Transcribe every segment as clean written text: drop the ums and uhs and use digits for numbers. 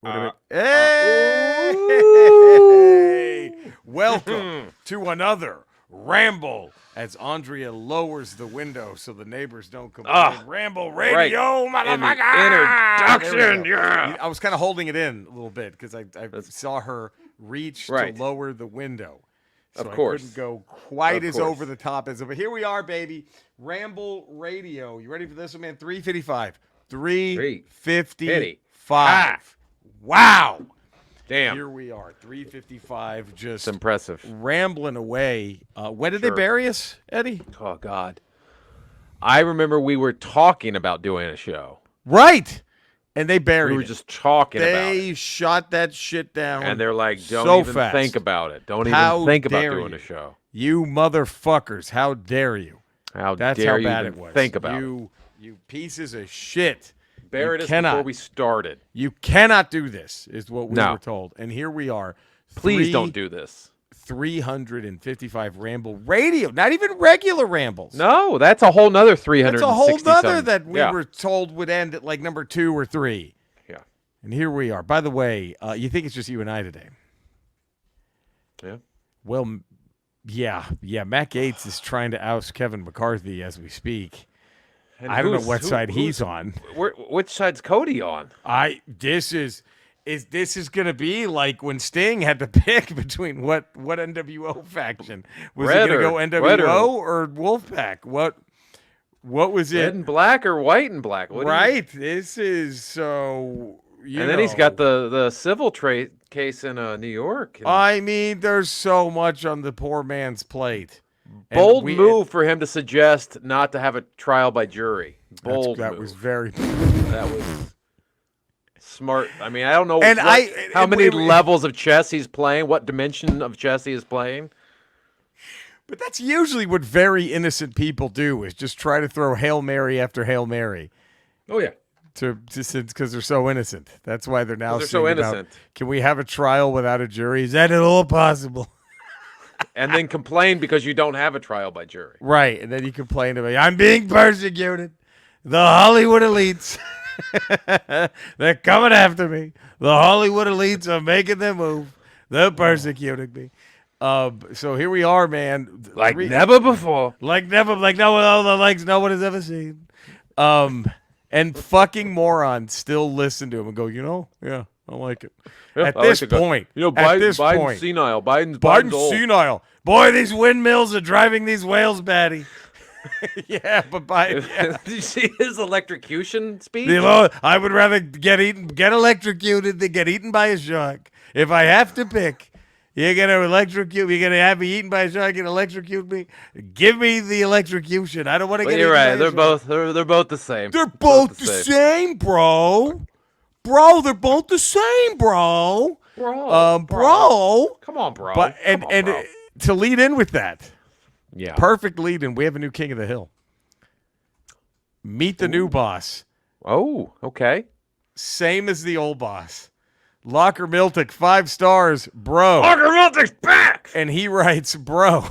Hey! Welcome to another Ramble as Andrea lowers the window so the neighbors don't complain. Ramble Radio, motherfucker! Introduction, yeah. I was kind of holding it in a little bit because I saw her reach to lower the window. So Of course. I couldn't go quite Of as course. over the top as it. But here we are, baby. Ramble Radio. You ready for this one, man? 355. 355. Wow. Damn. Here we are, 355, just It's impressive. rambling away. When did they bury us, Eddie? Oh, God. I remember we were talking about doing a show. Right. And they buried We were it. just talking about They it. shot that shit down. And they're like, don't so even fast. think about it. Don't How even think about dare doing you. a show. You motherfuckers, how dare you? How That's dare how you bad even it was. think about it. You pieces of shit. Buried You us cannot. before we started. You cannot do this, is what we No. were told. And here we are. Please don't do this. 355 Ramble Radio. Not even regular Rambles. No, that's a whole nother 360 That's a whole nother something. that we Yeah. were told would end at like number 2 or 3. Yeah. And here we are. By the way, you think it's just you and I today? Yeah. Well, yeah. Matt Gaetz is trying to oust Kevin McCarthy as we speak. And I don't know who's- what who- side he's who's- on. Which side's Cody on? This is going to be like when Sting had to pick between what NWO faction was Red he going to or- go red NWO or Wolfpack? What was Red it? and black or white and black? What do you- Right. This is so. And then he's got the civil case in New York. And I mean, there's so much on the poor man's plate. And bold move for him to suggest not to have a trial by jury. Bold That move. was very. That was smart. I mean, I don't know And how and many we- levels of chess he's playing, what dimension of chess he is playing. But that's usually what very innocent people do: is just try to throw Hail Mary after Hail Mary. Oh yeah. Because they're so innocent. That's why they're now They're so seeing about, innocent. can we have a trial without a jury? Is that at all possible? And then complain because you don't have a trial by jury. Right. And then you complain about, I'm being persecuted. The Hollywood elites. They're coming after me. The Hollywood elites are making their move. They're persecuting me. So here we are, man. Like never before. Like never, like no one has ever seen. And fucking morons still listen to him and go, yeah, I like it. Yeah, At I like this the guy. point, At at this Biden's point, senile. Biden's Biden's old. senile. Boy, these windmills are driving these whales batty. Yeah, but Biden. Yeah. Did you see his electrocution speech? I would rather get electrocuted than get eaten by a shark. If I have to pick, you're gonna electrocute. You're gonna have me eaten by a shark and electrocute me. Give me the electrocution. I don't want to But get. you're eaten right. by a They're shark. both they're both the same. They're both the same, bro. Bro, they're both the same, bro. Bro. Come on, bro. But Come on, bro. to lead in with that, Yeah. perfect lead in. We have a new king of the hill. Meet the new boss. Oh, okay. Same as the old boss. Locker Miltic, 5 stars, bro. Parker Miltic's back. And he writes, bro,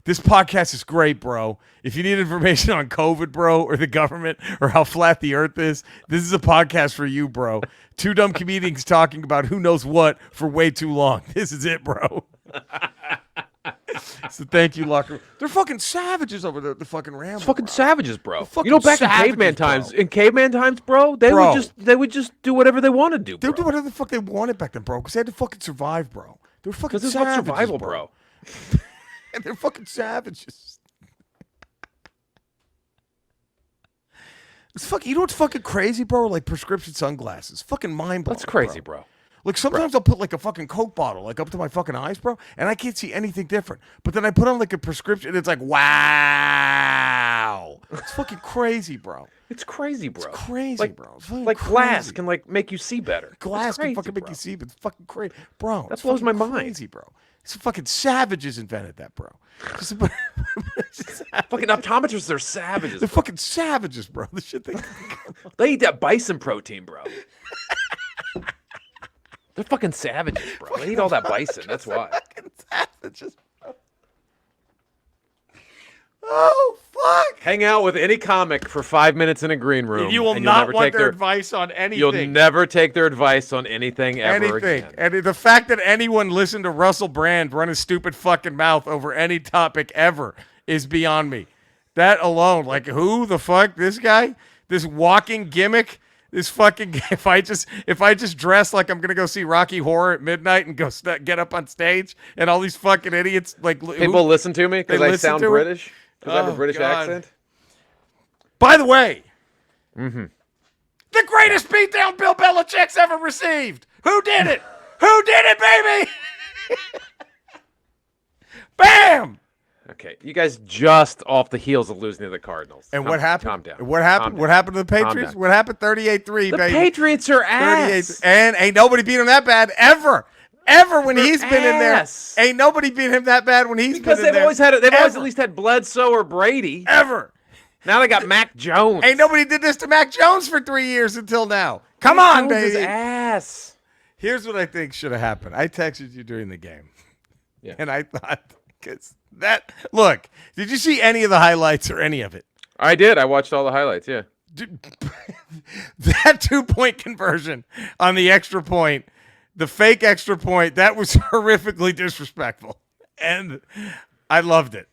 this podcast is great, bro. If you need information on COVID, bro, or the government, or how flat the earth is, this is a podcast for you, bro. 2 dumb comedians talking about who knows what for way too long. This is it, bro. So thank you, Locker. They're fucking savages over the fucking Ramble. It's fucking bro. savages, bro. fucking You know, back in savages, caveman bro. times, bro, they Bro. would just do whatever they want to do, They bro. would do whatever the fuck they wanted back then, bro, because they had to fucking survive, bro. They were fucking Because it's about savages, survival, bro. And they're fucking savages. It's fucking. You know what's fucking crazy, bro? Like prescription sunglasses. Fucking mind blowing. That's crazy, bro. Like sometimes I'll put like a fucking Coke bottle like up to my fucking eyes, bro, and I can't see anything different. But then I put on like a prescription, and it's like, wow, it's fucking crazy, bro. It's crazy, bro. It's crazy, like, bro. It's fucking Like glass crazy. can like make you see better. Glass It's can crazy, fucking make bro. you see, but it's fucking crazy, bro. That it's blows my fucking mind. Crazy, bro. It's fucking savages invented that, bro. Just Fucking optometrists are savages. They're Bro. fucking savages, bro. The shit they. They eat that bison protein, bro. They're fucking savages, bro. They eat all that bison. That's why. Fucking savages, bro. Oh fuck! Hang out with any comic for 5 minutes in a green room. You will and you'll not never want take their advice on anything. You'll never take their advice on anything ever again. And the fact that anyone listened to Russell Brand run his stupid fucking mouth over any topic ever is beyond me. That alone, like, who the fuck? This guy? This walking gimmick? This fucking if I just dress like I'm gonna go see Rocky Horror at midnight and go get up on stage and all these fucking idiots like people listen to me because I sound British because I have a British accent. By the way, the greatest beatdown Bill Belichick's ever received. Who did it? Who did it, baby? Bam! Okay, you guys just off the heels of losing to the Cardinals. And what happened? Calm down. What happened? What happened to the Patriots? What happened? 38-3, baby. The Patriots are ass. And ain't nobody beat him that bad ever. Ever when he's been in there. Ain't nobody beat him that bad when he's been in there. Because they've always at least had Bledsoe or Brady. Ever. Now they got Mac Jones. Ain't nobody did this to Mac Jones for 3 years until now. Come on, baby. His ass. Here's what I think should have happened. I texted you during the game. Yeah. And I thought, because look, did you see any of the highlights or any of it? I did. I watched all the highlights, yeah. Dude, that 2-point conversion on the extra point, the fake extra point, that was horrifically disrespectful. And I loved it.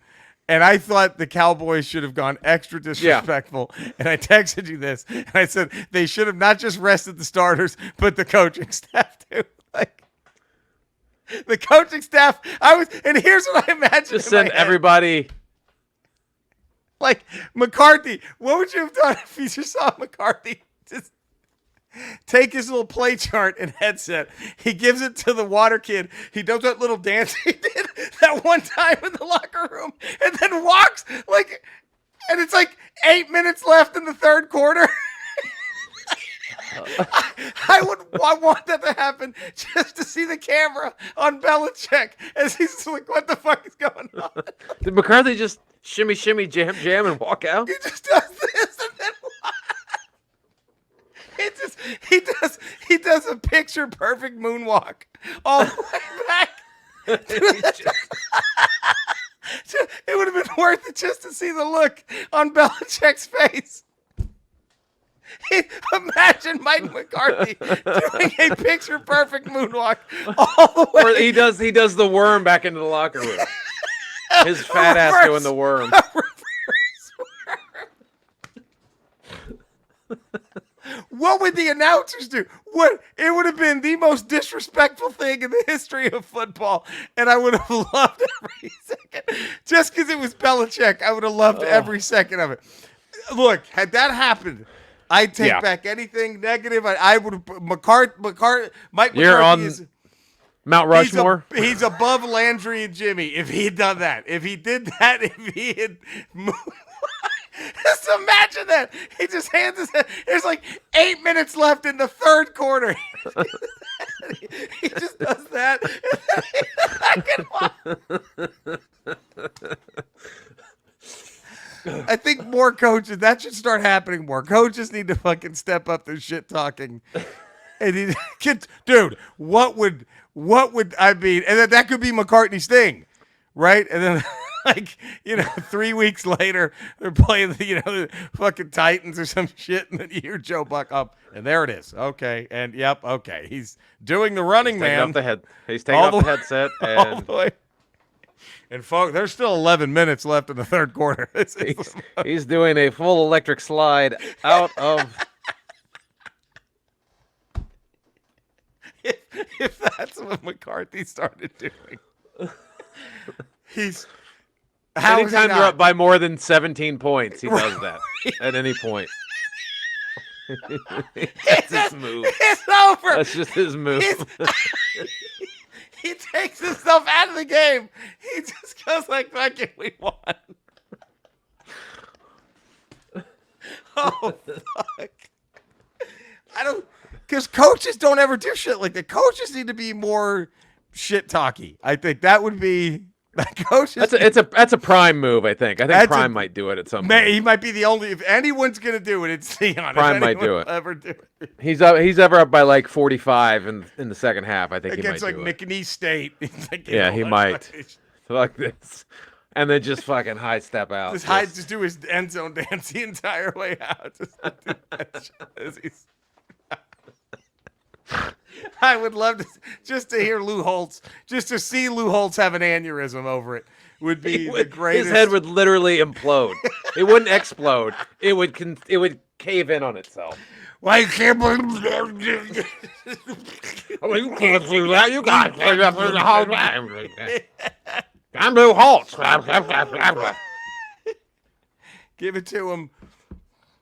And I thought the Cowboys should have gone extra disrespectful. Yeah. And I texted you this. And I said they should have not just rested the starters, but the coaching staff too. Like, the coaching staff, and here's what I imagined. Just send everybody. Like, McCarthy, what would you have done if you just saw McCarthy just take his little play chart and headset? He gives it to the water kid. He does that little dance he did that one time in the locker room and then walks like, and it's like 8 minutes left in the third quarter. I want that to happen just to see the camera on Belichick as he's like, what the fuck is going on? Did McCarthy just shimmy, jam, and walk out? He just does this and then he does a picture perfect moonwalk all the way back. It would have been worth it just to see the look on Belichick's face. Imagine Mike McCarthy doing a picture perfect moonwalk all the way. Or he does the worm back into the locker room. His fat ass doing the worm. What would the announcers do? It would have been the most disrespectful thing in the history of football, and I would have loved every second. Just because it was Belichick, I would have loved every second of it. Look, had that happened, I'd take back anything negative. I would have Mike McCarthy. You're on Mount Rushmore. He's above Landry and Jimmy. If he had done that, if he did that, if he had moved. Just imagine that. He just hands his head. There's like 8 minutes left in the third quarter. He just does that. I think more coaches, that should start happening more. Coaches need to fucking step up their shit talking. And dude, what would I mean? And that could be McCartney's thing, right? And then, 3 weeks later, they're playing the fucking Titans or some shit, and then you hear Joe Buck up, and there it is. Okay, and yep, okay, he's doing the running man. He's taking off the headset, and and folks, there's still 11 minutes left in the third quarter. He's doing a full electric slide out of. If that's what McCarthy started doing, anytime you're up by more than 17 points, he does that at any point. That's his move. It's over. That's just his move. He takes himself out of the game. He just goes like, "Fuck it, we won." Oh fuck! I don't, because coaches don't ever do shit like that. Coaches need to be more shit talky. I think that would be. Coaches. That's a Prime move. I think Prime might do it at some point. He might be the only. If anyone's gonna do it, it's Theon. Prime might do it. Ever do it. He's ever up by like 45 in the second half. I think against he might do McNeese State. he might. Like this. and then just fucking high step out. Just do his end zone dance the entire way out. I would love to hear Lou Holtz, just to see Lou Holtz have an aneurysm over it would be the greatest. His head would literally implode. It wouldn't explode. It would cave in on itself. Why you can't believe that? You can't do that. You got the whole time. I'm Lou Holtz. Give it to him.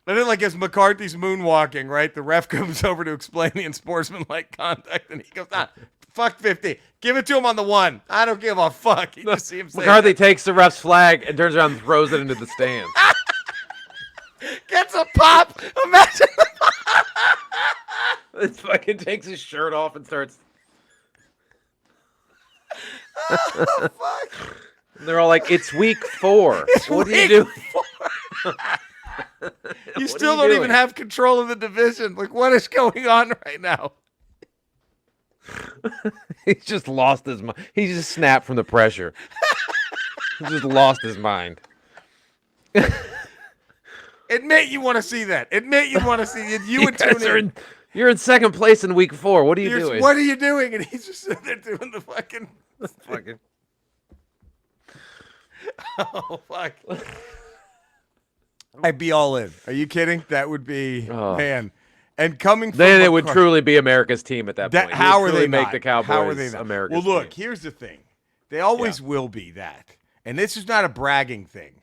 And then, like, as McCarthy's moonwalking, right, the ref comes over to explain the unsportsmanlike conduct, and he goes, fuck 50. Give it to him on the 1. I don't give a fuck. You just see him say McCarthy takes the ref's flag and turns around and throws it into the stands. Gets a pop. Imagine the pop. It fucking takes his shirt off and starts. Oh, fuck. And they're all like, it's week 4. What are you doing? You still don't even have control of the division. Like, what is going on right now? He's just lost his mind. He just snapped from the pressure. He just lost his mind. Admit you want to see that. Admit you want to see it. You would tune in. You're in second place in week 4. What are you doing? What are you doing? And he's just sitting there doing the fucking. Oh, fuck. I'd be all in. Are you kidding? That would be, man. And coming from then it would truly be America's team at that point. How are they make not? the Cowboys How are they not? America's Well, look, team. here's the thing. They always will be that. And this is not a bragging thing.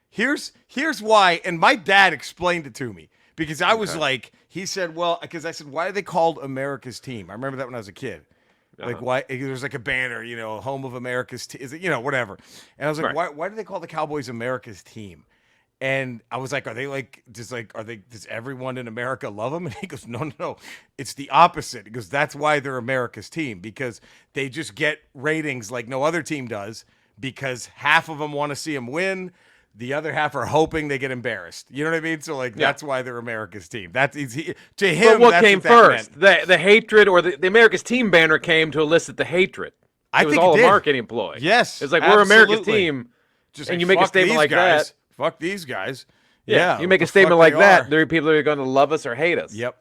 Here's why, and my dad explained it to me. Because I was like, he said, well, because I said, why are they called America's team? I remember that when I was a kid. Like, why? There's like a banner, home of America's team, whatever. And I was like, why do they call the Cowboys America's team? And I was like, are they like, does everyone in America love them? And he goes, no. It's the opposite. He goes, that's why they're America's team, because they just get ratings like no other team does, because half of them want to see them win. The other half are hoping they get embarrassed. You know what I mean? So, like, that's why they're America's team. That's easy. To him, but what that's came what first? The hatred, or the America's team banner came to elicit the hatred? It was all a marketing ploy. Yes. It's like, we're America's team, just and like, you make a statement like guys. that. Fuck these guys. Yeah. You make a statement like that, there are people that are going to love us or hate us. Yep.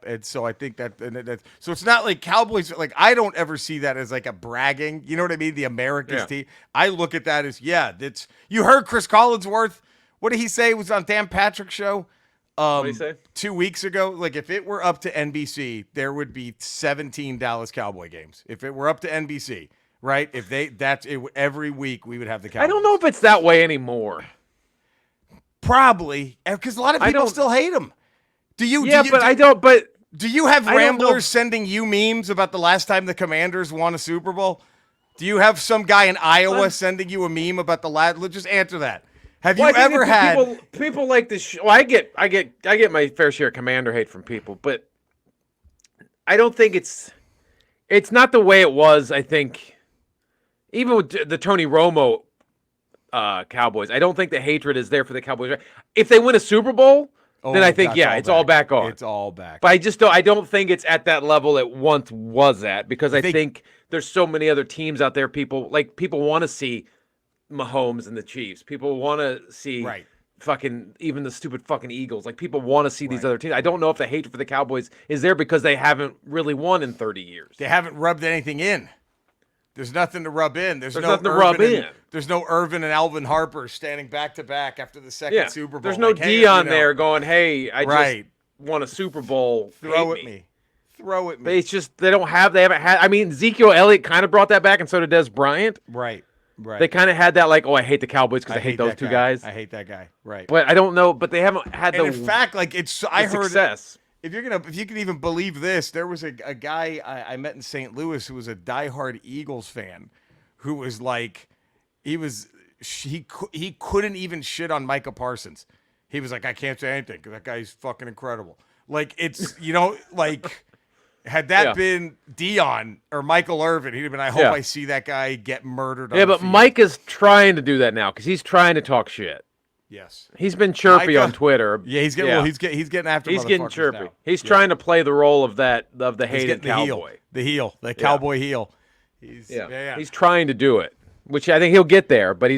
And so I think that so it's not like Cowboys, like, I don't ever see that as like a bragging, you know what I mean? The America's team. I look at that as, that's, you heard Chris Collinsworth. What did he say? It was on Dan Patrick's show What did he say? 2 weeks ago. Like, if it were up to NBC, there would be 17 Dallas Cowboy games. If it were up to NBC, right? If every week we would have the Cowboys. I don't know if it's that way anymore. Probably, because a lot of people still hate them. Do you? But do you have ramblers sending you memes about the last time the Commanders won a Super Bowl? Do you have some guy in Iowa sending you a meme about the last? Just answer that. Have you ever had people like this? Well, I get my fair share of Commander hate from people, but I don't think it's not the way it was. I think even with the Tony Romo Cowboys, I don't think the hatred is there for the Cowboys. If they win a Super Bowl, then I think it's all back on. It's all back. But I don't think it's at that level it once was at, because I think there's so many other teams out there. People want to see Mahomes and the Chiefs. People want to see fucking even the stupid fucking Eagles. Like, people want to see these other teams. I don't know if the hatred for the Cowboys is there because they haven't really won in 30 years. They haven't rubbed anything in. There's nothing to rub in. There's no nothing to rub in. There's no Irvin and Alvin Harper standing back to back after the second Super Bowl. There's no Dion there going, "Hey, I just won a Super Bowl. Throw at me." But it's just they haven't had. I mean, Ezekiel Elliott kind of brought that back, and so did Des Bryant. Right. They kind of had that, like, I hate the Cowboys because I hate those two guys. I hate that guy. Right. But I don't know. But they haven't had in fact, like, I heard success. If you can even believe this, there was a guy I met in St. Louis who was a diehard Eagles fan, who was like, he couldn't even shit on Micah Parsons. He was like, I can't say anything because that guy's fucking incredible. Like, it's, like, had that been Dion or Michael Irvin, he'd have been, I hope I see that guy get murdered. Yeah, but Mike is trying to do that now because he's trying to talk shit. Yes, he's been chirpy on Twitter. Yeah, he's getting he's getting after. He's getting chirpy. Now. He's trying to play the role of the hated cowboy, the cowboy heel. He's trying to do it, which I think he'll get there. But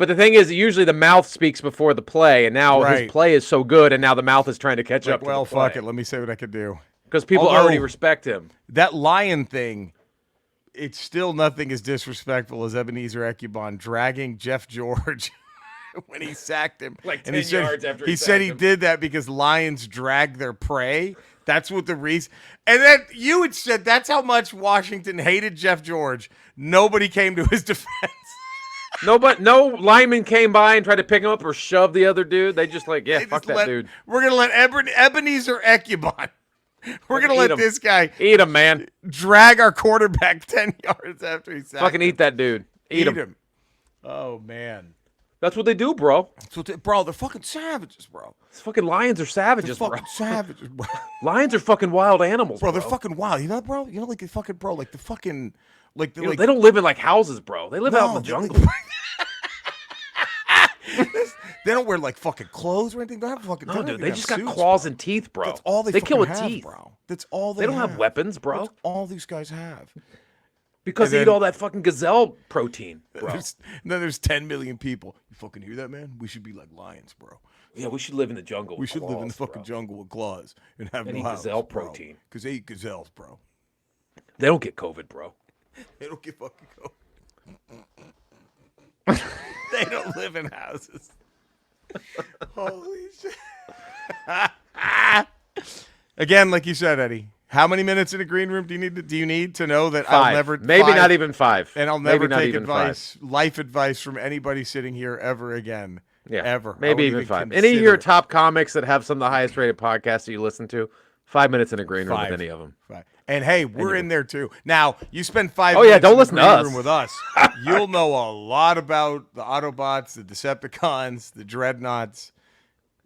But the thing is, usually the mouth speaks before the play, and now Right. his play is so good, and now the mouth is trying to catch Like, up to well, the play. fuck it. Let me say what I could do. Because people Although- already respect him. That lion thing, it's still nothing as disrespectful as Ebenezer Ecubon dragging Jeff George when he sacked him. Like and he 10 said, yards after he he said sacked he him. did that because lions drag their prey. That's what the reason. And then you had said that's how much Washington hated Jeff George. Nobody came to his defense. No lineman came by and tried to pick him up or shove the other dude. They just like, yeah, They fuck just that dude. We're gonna let Ebenezer Ecubon. We're gonna Eat let him. this guy Eat him, man. drag our quarterback 10 yards after he sacked Fucking him. eat that dude. Eat him. Oh man. That's what they do, bro. Bro, they're fucking savages, bro. These fucking lions are They're savages, bro. fucking savages, bro. Lions are fucking wild animals, Bro, they're fucking wild. You know, bro? You know, like the fucking bro, like the fucking, like the You know, like. they don't live in like houses, bro. They live out in the they- jungle. They don't wear like fucking clothes or anything. They don't have fucking. No, don't dude, even they have just got suits, claws bro. and teeth, bro. That's all they kill with fucking have, teeth. bro. That's all They don't have weapons, bro. That's all these guys have. Because And they then- eat all that fucking gazelle protein, bro. And then there's 10 million people. You fucking hear that, man? We should be like lions, bro. Yeah, we should live in the jungle. We with should live in the claws, fucking bro. jungle with claws and have And no eat house, gazelle bro. protein. Because they eat gazelles, bro. They don't get COVID, bro. They don't get fucking COVID. They don't live in houses. Holy shit. Again, like you said, Eddie, how many minutes in a green room do you need to know that I'll 5. never Maybe five, not even 5. and I'll Maybe never not take even advice, life advice from anybody sitting here ever again. 5. Yeah, Ever. I Maybe won't even 5. consider Any of your it. top comics that have some of the highest rated podcasts that you listen to, 5 minutes in a green room 5. with any of them. Right. And hey, we're in there too. Now, you spend 5 Oh, yeah, minutes don't in listen the to green us. room with us. You'll know a lot about the Autobots, the Decepticons, the Dreadnoughts.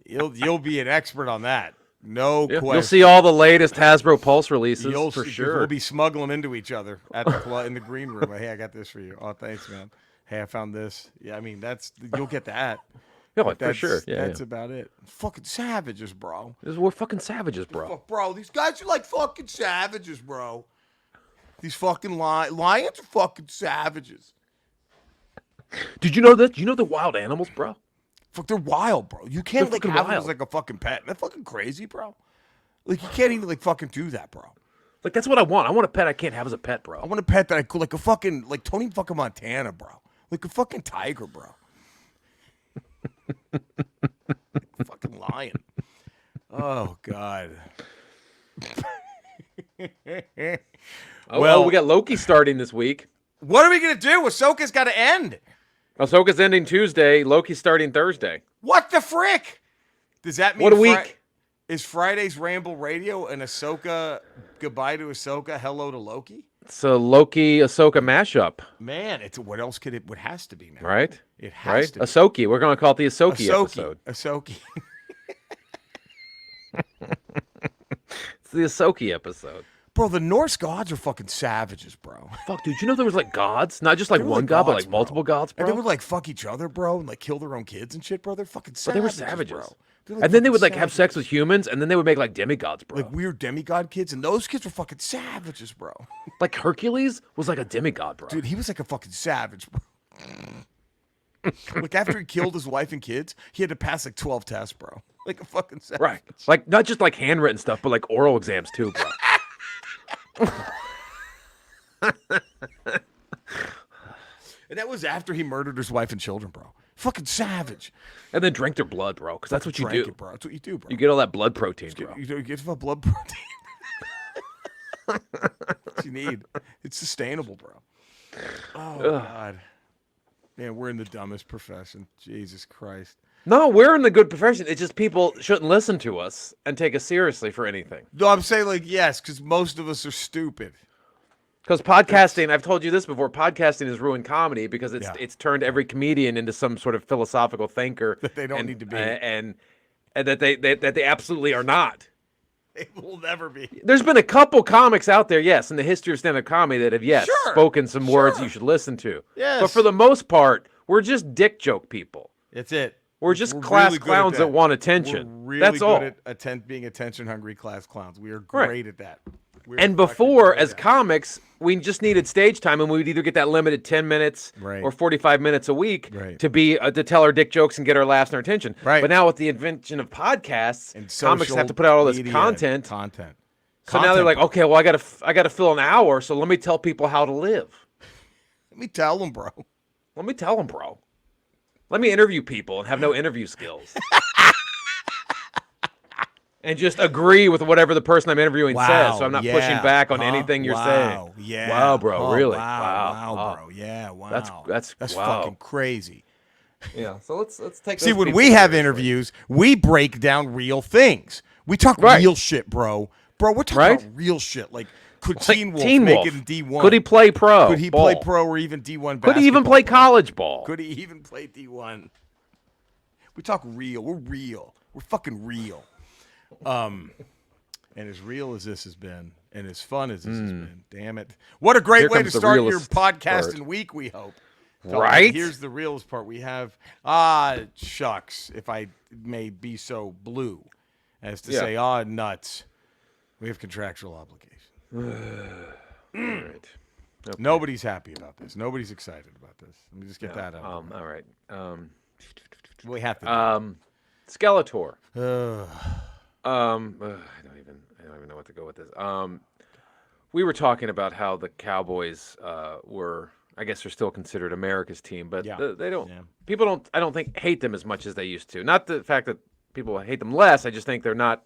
You'll be an expert on that. No question. You'll see all the latest Hasbro Pulse releases You'll for see- sure. We'll be smuggling them into each other at the in the green room. Hey, I got this for you. Oh, thanks, man. Hey, I found this. Yeah, I mean you'll get that. Yeah, But for sure. Yeah, that's about it. Fucking savages, bro. We're fucking savages, bro. Fuck, bro, these guys are like fucking savages, bro. These fucking lions are fucking savages. Did you know that? Do you know the wild animals, bro? Fuck, they're wild, bro. You can't They're like fucking have them wild. as like a fucking pet. That's fucking crazy, bro. Like you can't even like fucking do that, bro. Like that's what I want. I want a pet I can't have as a pet, bro. I want a pet that I could like a fucking like Tony fucking Montana, bro. Like a fucking tiger, bro. Fucking lion. Oh God. Well, we got Loki starting this week. What are we gonna do? Ahsoka's got to end. Ahsoka's ending Tuesday. Loki's starting Thursday. What the frick? Does that mean What a week. Is Friday's Ramble Radio and Ahsoka goodbye to Ahsoka, hello to Loki? It's a Loki Ahsoka mashup, Man, it's what else could it? What has to be now? right? It has Right? to be. Ahsoki. We're gonna call it the Ahsoki episode. Ahsoki. It's the Ahsoki episode. Bro, the Norse gods are fucking savages, bro. Fuck, dude. You know there was like gods, not just like They were one like god, but gods, like multiple bro. gods, And bro. they would like fuck each other, bro, and like kill their own kids and shit, bro. They're fucking But savages. they were savages. bro. They're, like, And then they fucking would like have savages. sex with humans, and then they would make like demigods, bro. Like weird demigod kids, and those kids were fucking savages, bro. Like Hercules was like a demigod, bro. Dude, he was like a fucking savage, bro. Like after he killed his wife and kids, he had to pass like 12 tests, bro. Like a fucking savage. Right. Like not just like handwritten stuff, but like oral exams too, bro. And that was after he murdered his wife and children, bro. Fucking savage. And then drink their blood, bro, because that's what you Drank do. it, bro. That's what you do, bro. You get all that blood protein, bro. You get some blood protein. What you need. It's sustainable, bro. Oh God. Man, we're in the dumbest profession. Jesus Christ. No, we're in the good profession. It's just people shouldn't listen to us and take us seriously for anything. No, I'm saying like yes, because most of us are stupid. Because podcasting, I've told you this before, podcasting has ruined comedy because Yeah. it's turned every comedian into some sort of philosophical thinker That they don't need to be. and that they absolutely are not. It will never be. There's been a couple comics out there, yes, in the history of stand-up comedy that have, yes, Sure, spoken some words sure. you should listen to. Yes. But for the most part, we're just dick joke people. That's it. We're just We're class really good at clowns that want attention. We're really That's good all. at being attention-hungry class clowns. We are Right. great at that. We're And fucking before, great as at that. comics, we just needed stage time, and we would either get that limited 10 minutes Right. or 45 minutes a week Right. to tell our dick jokes and get our laughs and our attention. Right. But now with the invention of podcasts, And comics social have to put out all this media content. Content. So now they're like, okay, well, I gotta fill an hour, so let me tell people how to live. Let me tell them, bro. Let me tell them, bro. Let me interview people and have no interview skills. And just agree with whatever the person I'm interviewing says, so I'm not pushing back on anything you're saying. Yeah. Wow, bro, really? Wow, bro. Yeah, wow. That's wow. Fucking crazy. Yeah. So let's take. See, when we have interviews, we break down real things. We talk real shit, bro. Bro, we're talking about real shit. Like, could Teen Wolf make it in D1? Could he play pro? Could he play pro or even D1 basketball? Could he even play college ball? Could he even play D1? We talk real. We're real. We're fucking real. And as real as this has been, and as fun as this has been, damn it. What a great way to start your podcasting week, we hope. Right? Here's the realest part. We have, shucks, if I may be so blue as to say, nuts. We have contractual obligations. Right. Okay. Nobody's happy about this. Nobody's excited about this. Let me just get that out. All right. We have to. Skeletor. Uh, I don't even know what to go with this. We were talking about how the Cowboys were, I guess they're still considered America's team, but they don't. Yeah. People don't. I don't think hate them as much as they used to. Not the fact that people hate them less. I just think they're not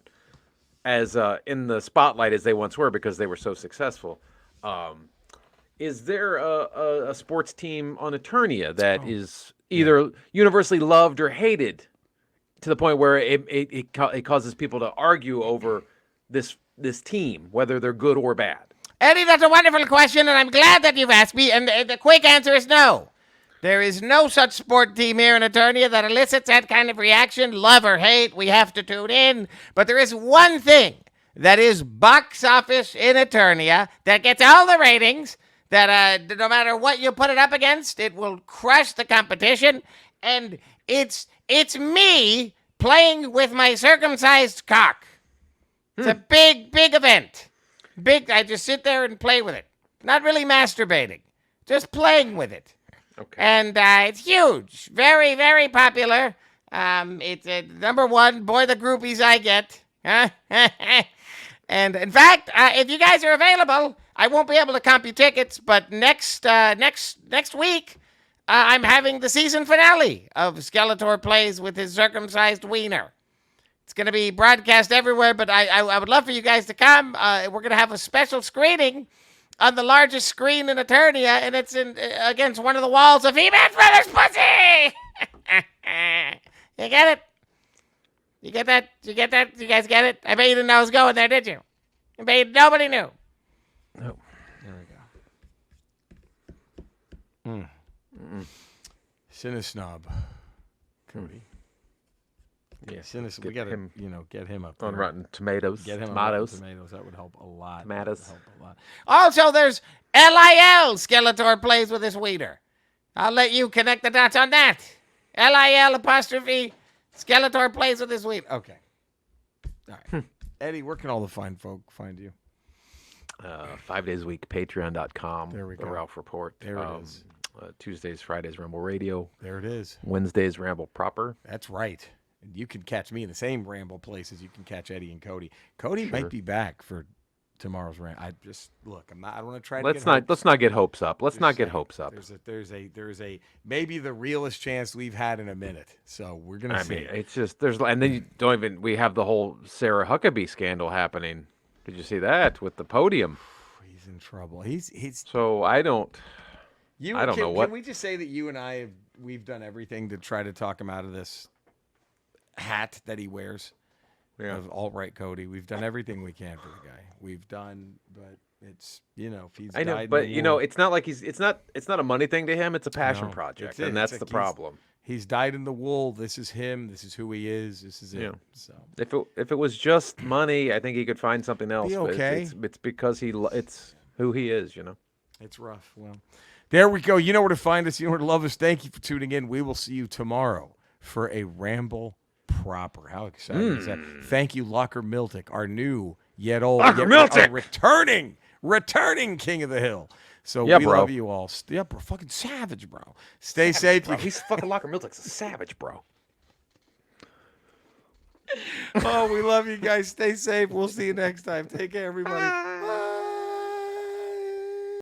as in the spotlight as they once were because they were so successful. Is there a sports team on Eternia that is either universally loved or hated to the point where it causes people to argue over this team, whether they're good or bad? Eddie, that's a wonderful question, and I'm glad that you've asked me, and the quick answer is no. There is no such sport team here in Eternia that elicits that kind of reaction, love or hate. We have to tune in. But there is one thing that is box office in Eternia that gets all the ratings, that no matter what you put it up against, it will crush the competition, and it's me playing with my circumcised cock. It's a big, big event. I just sit there and play with it. Not really masturbating. Just playing with it. Okay. And it's huge. Very, very popular. It's number one. Boy, the groupies I get. And in fact, if you guys are available, I won't be able to comp you tickets, but next week, I'm having the season finale of Skeletor Plays with his circumcised wiener. It's going to be broadcast everywhere, but I would love for you guys to come. We're going to have a special screening on the largest screen in Eternia, and it's against one of the walls of He-Man's brother's pussy! You get it? You get that? You get that? You guys get it? I bet you didn't know I was going there, did you? I bet nobody knew. No. There we go. Cinesnob. Cody. Yeah, we got to, get him up there. On Rotten Tomatoes. Get him Tomatoes. on Tomatoes. That would help a lot. Tomatoes. Also, there's LIL. Skeletor Plays with his wiener. I'll let you connect the dots on that. LIL apostrophe Skeletor Plays with his wiener. Okay. All right. Eddie, where can all the fine folk find you? 5 days a week, patreon.com. There we go. The Ralph Report. There it is. Tuesdays, Fridays, Ramble Radio. There it is. Wednesdays, Ramble Proper. That's right. And you can catch me in the same Ramble places you can catch Eddie and Cody. Cody might be back for tomorrow's rant. I just look. I don't want to try. Let's not get hopes up. Let's not get hopes up. There's a maybe the realest chance we've had in a minute. So we're gonna see. I mean, it's just and then you don't even. We have the whole Sarah Huckabee scandal happening. Did you see that with the podium? He's in trouble. He's. So I don't. I don't know what. Can we just say that you and I we've done everything to try to talk him out of this hat that he wears? Yeah. Of alt-right Cody. We've done everything we can for the guy. We've done, but it's if he's I know, died but in the war, it's not like it's not a money thing to him. It's a passion project, and that's the problem. He's dyed in the wool. This is him. This is who he is. This is it. Yeah. So if it was just money, I think he could find something else. Be okay. But it's because it's who he is. It's rough. Well, there we go. You know where to find us. You know where to love us. Thank you for tuning in. We will see you tomorrow for a Ramble Proper. How exciting is that? Thank you, Locker Miltic, our new yet old, our returning returning King of the Hill. So Yeah, we bro. love you all. Yeah, bro. Fucking savage, bro. Stay safe. Bro, he's fucking Locker Milt's a savage, bro. Oh, we love you guys. Stay safe. We'll see you next time. Take care, everybody.